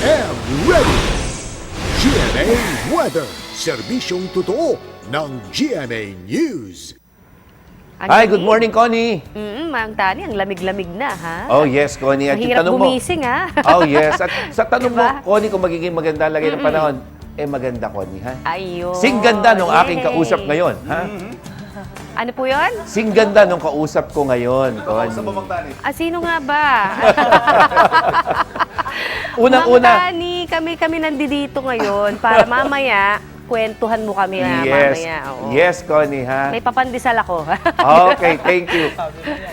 am ready! GMA Weather, serbisyong totoo ng GMA News. Hi, good morning, Connie. Mang Tani, ang lamig-lamig na, ha? Oh, yes, Connie. At yung Mahirap tanong mo, gumising, ha? oh, yes. At sa tanong Diba? mo, Connie, kung magiging maganda lagay ng panahon, maganda, Connie, ha? Ayun. Sing ganda nung aking Yay. kausap ngayon, ha? Ano po yun? Sing ganda nung kausap ko ngayon, Connie. Sino nga ba? Mang Unang-una, Tani, kami nandito ngayon para mamaya, kwentuhan mo kami mamaya. Oo. yes, Connie, ha? May papandisal ako. Okay, thank you.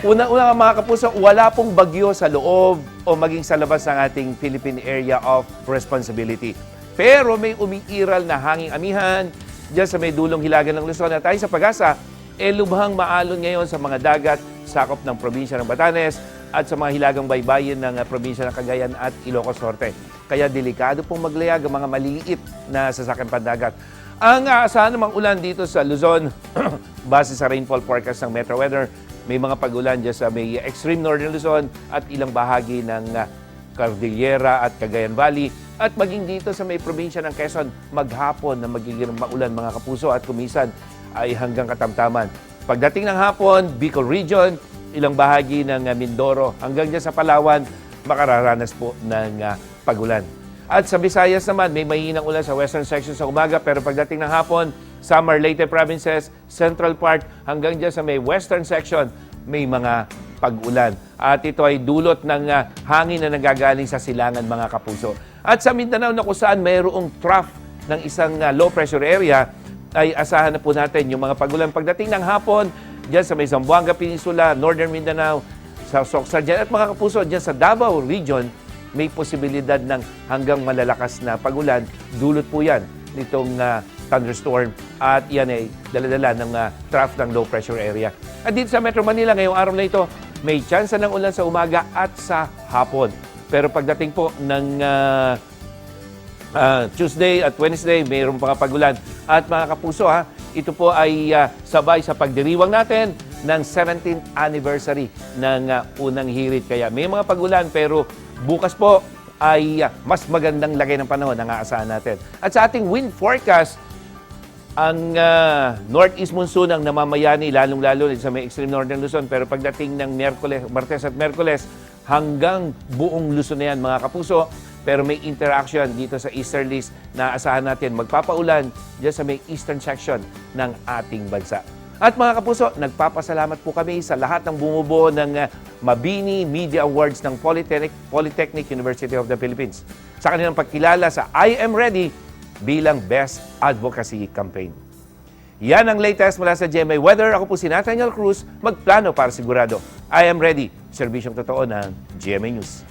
Una-una mga kapuso, wala pong bagyo sa loob o maging sa labas ng ating Philippine Area of Responsibility. Pero may umiiral na hanging amihan dyan sa may dulong hilagan ng Luzon at tayo sa Pag-asa, lubhang maalon ngayon sa mga dagat, sakop ng probinsya ng Batanes at sa mga hilagang baybayin ng probinsya ng Cagayan at Ilocos Norte. Kaya delikado pong maglayag ang mga maliliit na sasakyan pandagat. Ang aasahan namang ulan dito sa Luzon, base sa rainfall forecast ng Metro Weather, may mga pag-ulan dyan sa may extreme northern Luzon at ilang bahagi ng Cordillera at Cagayan Valley at maging dito sa may probinsya ng Quezon, maghapon na magiging maulan mga kapuso at kumisan ay hanggang katamtaman. Pagdating ng hapon, Bicol Region, ilang bahagi ng Mindoro, hanggang dyan sa Palawan, makararanas po ng pagulan. At sa Visayas naman, may mahinang ulan sa western section sa umaga, pero pagdating ng hapon, Samar, Leyte provinces, central part, hanggang dyan sa may western section, may mga pag-ulan. At ito ay dulot ng hangin na nagagaling sa silangan mga kapuso. At sa Mindanao na kung saan mayroong trough ng isang low pressure area, ay asahan na po natin yung mga pagulan pagdating ng hapon dyan sa may Zamboanga Peninsula, Northern Mindanao, sa Soxar dyan. At mga kapuso, dyan sa Davao Region, may posibilidad ng hanggang malalakas na pagulan. Dulot po yan nitong thunderstorm at yan ay daladala ng trough ng low pressure area. At dito sa Metro Manila, ngayong araw na ito, may chance ng ulan sa umaga at sa hapon. Pero pagdating po ng Tuesday at Wednesday, mayroon pa pagulan. At mga kapuso, ito po ay sabay sa pagdiriwang natin ng 17th anniversary ng unang hirit. Kaya may mga pagulan pero bukas po ay mas magandang lagay ng panahon ang aasahan natin. At sa ating wind forecast, ang northeast monsoon ang namamayani, lalong-lalo sa may extreme northern Luzon. Pero pagdating ng Martes at Merkules, hanggang buong Luzon na yan mga kapuso. Pero may interaction dito sa easterlies na asahan natin magpapaulan dyan sa may eastern section ng ating bansa. At mga kapuso, nagpapasalamat po kami sa lahat ng bumubuo ng Mabini Media Awards ng Polytechnic University of the Philippines sa kanilang pagkilala sa I Am Ready bilang Best Advocacy Campaign. Yan ang latest mula sa GMA Weather. Ako po si Nathaniel Cruz, magplano para sigurado. I Am Ready, serbisyong totoo ng GMA News.